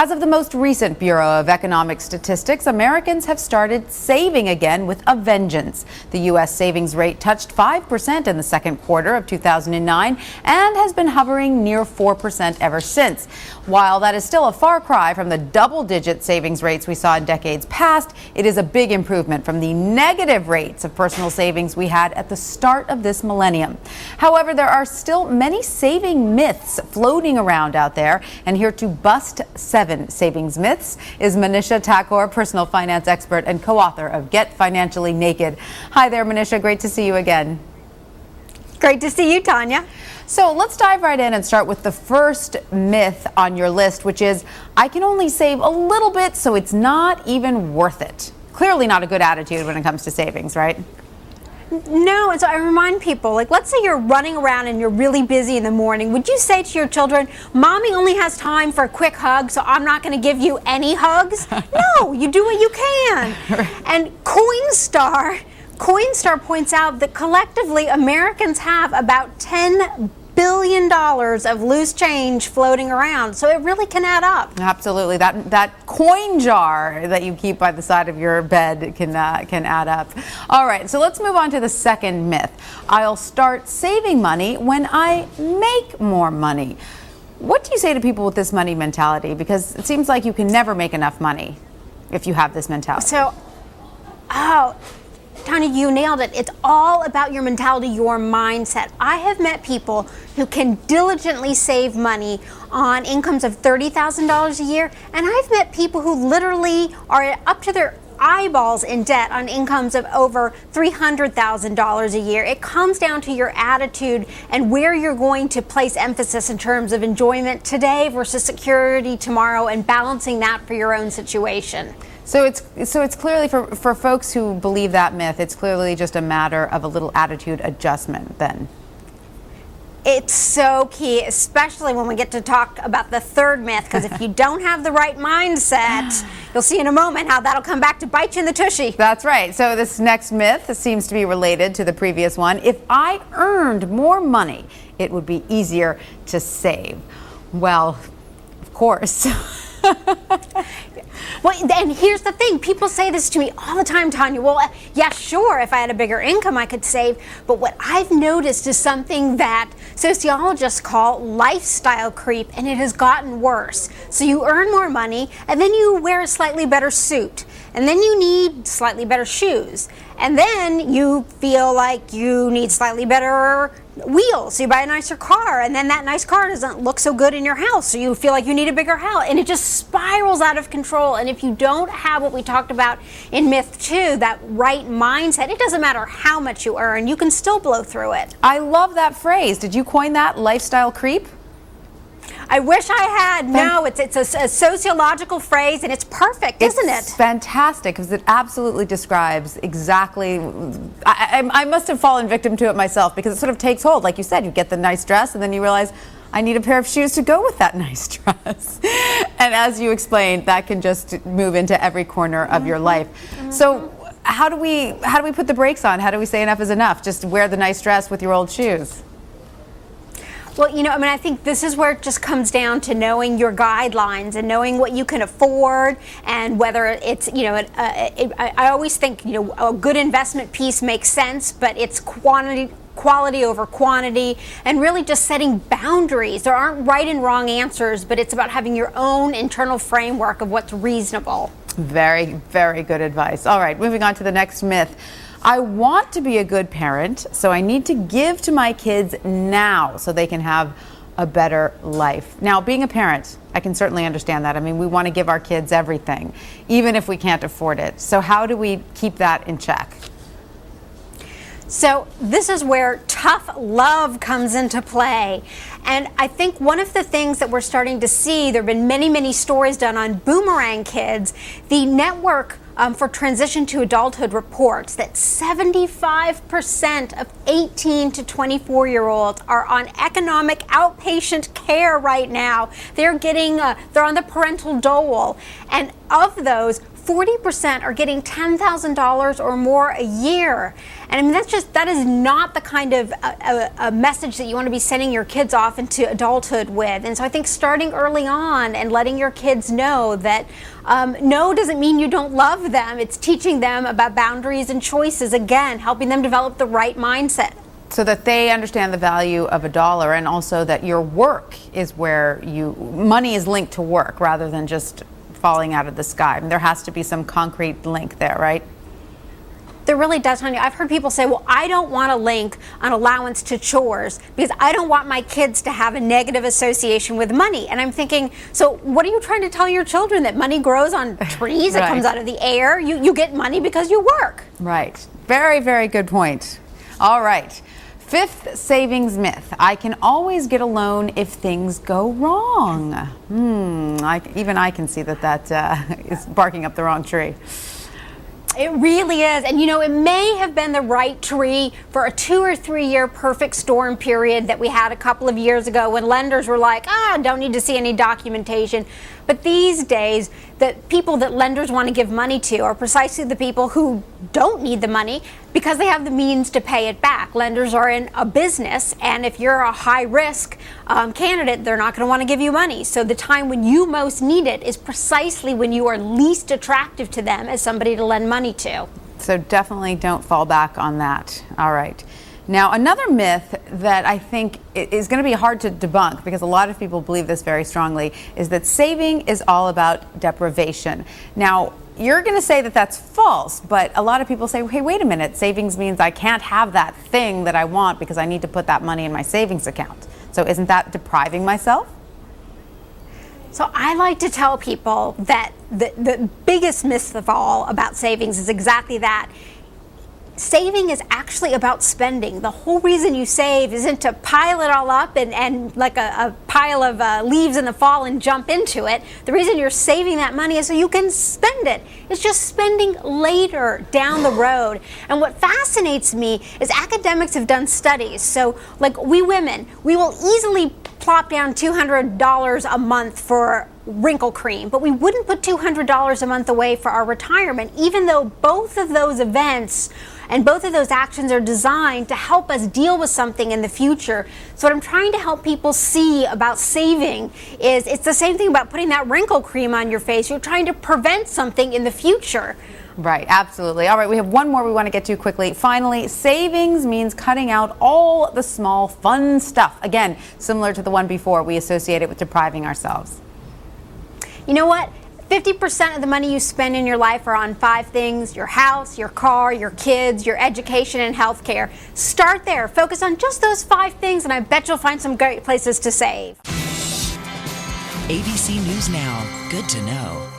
As of the most recent Bureau of Economic Statistics, Americans have started saving again with a vengeance. The U.S. savings rate touched 5% in the second quarter of 2009 and has been hovering near 4% ever since. While that is still a far cry from the double-digit savings rates we saw in decades past, it is a big improvement from the negative rates of personal savings we had at the start of this millennium. However, there are still many saving myths floating around out there, and here to bust 7 savings myths is Manisha Thakor, personal finance expert and co-author of Get Financially Naked. Hi there, Manisha. Great to see you again. Great to see you, Tanya. So let's dive right in and start with the first myth on your list, which is I can only save a little bit, so it's not even worth it. Clearly not a good attitude when it comes to savings, right? No, and so I remind people, like, let's say you're running around and you're really busy in the morning. Would you say to your children, Mommy only has time for a quick hug, so I'm not going to give you any hugs? No, you do what you can. And Coinstar points out that collectively Americans have about $10 billion of loose change floating around, so it really can add up. Absolutely, that coin jar that you keep by the side of your bed can add up. All right, so let's move on to the second myth. I'll start saving money when I make more money. What do you say to people with this money mentality? Because it seems like you can never make enough money if you have this mentality. Tanya, you nailed it. It's all about your mentality, your mindset. I have met people who can diligently save money on incomes of $30,000 a year, and I've met people who literally are up to their eyeballs in debt on incomes of over $300,000 a year. It comes down to your attitude and where you're going to place emphasis in terms of enjoyment today versus security tomorrow, and balancing that for your own situation. So it's clearly for folks who believe that myth, it's clearly just a matter of a little attitude adjustment then. It's so key, especially when we get to talk about the third myth, because if you don't have the right mindset, you'll see in a moment how that'll come back to bite you in the tushy. That's right. So this next myth seems to be related to the previous one. If I earned more money, it would be easier to save. Well, of course. Well, and here's the thing. People say this to me all the time, Tanya. Well, yeah, sure, if I had a bigger income, I could save. But what I've noticed is something that sociologists call lifestyle creep, and it has gotten worse. So you earn more money, and then you wear a slightly better suit, and then you need slightly better shoes, and then you feel like you need slightly better wheels, so you buy a nicer car, and then that nice car doesn't look so good in your house, so you feel like you need a bigger house, and it just spirals out of control. And if you don't have what we talked about in myth 2, that right mindset, it doesn't matter how much you earn, you can still blow through it. I love that phrase. Did you coin that, lifestyle creep? I wish I had. No, it's a sociological phrase, and it's perfect, isn't it? It's fantastic, because it absolutely describes exactly. I must have fallen victim to it myself, because it sort of takes hold. Like you said, you get the nice dress, and then you realize, I need a pair of shoes to go with that nice dress. And as you explained, that can just move into every corner of your life. So how do we put the brakes on? How do we say enough is enough? Just wear the nice dress with your old shoes. Well, I think this is where it just comes down to knowing your guidelines and knowing what you can afford, and whether it's, I always think, a good investment piece makes sense, but it's quality over quantity, and really just setting boundaries. There aren't right and wrong answers, but it's about having your own internal framework of what's reasonable. Very, very good advice. All right, moving on to the next myth. I want to be a good parent, so I need to give to my kids now so they can have a better life. Now, being a parent, I can certainly understand that. I mean, we want to give our kids everything, even if we can't afford it. So how do we keep that in check? So this is where tough love comes into play. And I think one of the things that we're starting to see, there have been many, many stories done on boomerang kids. The network for Transition to Adulthood reports that 75% of 18 to 24-year-olds are on economic outpatient care right now. They're on the parental dole. And of those, 40% are getting $10,000 or more a year. And I mean, that is not the kind of a message that you want to be sending your kids off into adulthood with. And so I think starting early on and letting your kids know that no doesn't mean you don't love them. It's teaching them about boundaries and choices, again, helping them develop the right mindset. So that they understand the value of a dollar, and also that your work is where money is linked to work rather than just falling out of the sky. I mean, there has to be some concrete link there, right? There really does, honey. I've heard people say, well, I don't want to link an allowance to chores because I don't want my kids to have a negative association with money. And I'm thinking, so what are you trying to tell your children? That money grows on trees? It comes out of the air? You get money because you work. Right. Very, very good point. All right. Fifth savings myth: I can always get a loan if things go wrong. Even I can see that is barking up the wrong tree. It really is. And it may have been the right tree for a 2 or 3 year perfect storm period that we had a couple of years ago when lenders were like, don't need to see any documentation. But these days, the people that lenders want to give money to are precisely the people who don't need the money because they have the means to pay it back. Lenders are in a business, and if you're a high-risk candidate, they're not going to want to give you money. So the time when you most need it is precisely when you are least attractive to them as somebody to lend money to. So definitely don't fall back on that. All right. Now, another myth that I think is going to be hard to debunk, because a lot of people believe this very strongly, is that saving is all about deprivation. Now, you're going to say that that's false, but a lot of people say, hey, wait a minute, savings means I can't have that thing that I want because I need to put that money in my savings account. So isn't that depriving myself? So I like to tell people that the biggest myth of all about savings is exactly that. Saving is actually about spending. The whole reason you save isn't to pile it all up and like a pile of leaves in the fall and jump into it. The reason you're saving that money is so you can spend it. It's just spending later down the road. And what fascinates me is academics have done studies. So like we women, we will easily plop down $200 a month for wrinkle cream, but we wouldn't put $200 a month away for our retirement, even though both of those events and both of those actions are designed to help us deal with something in the future. So what I'm trying to help people see about saving is it's the same thing about putting that wrinkle cream on your face. You're trying to prevent something in the future. Right, absolutely. All right, we have one more we want to get to quickly. Finally, savings means cutting out all the small fun stuff. Again, similar to the one before, we associate it with depriving ourselves. You know what? 50% of the money you spend in your life are on 5 things: your house, your car, your kids, your education, and healthcare. Start there. Focus on just those 5 things, and I bet you'll find some great places to save. ABC News Now. Good to know.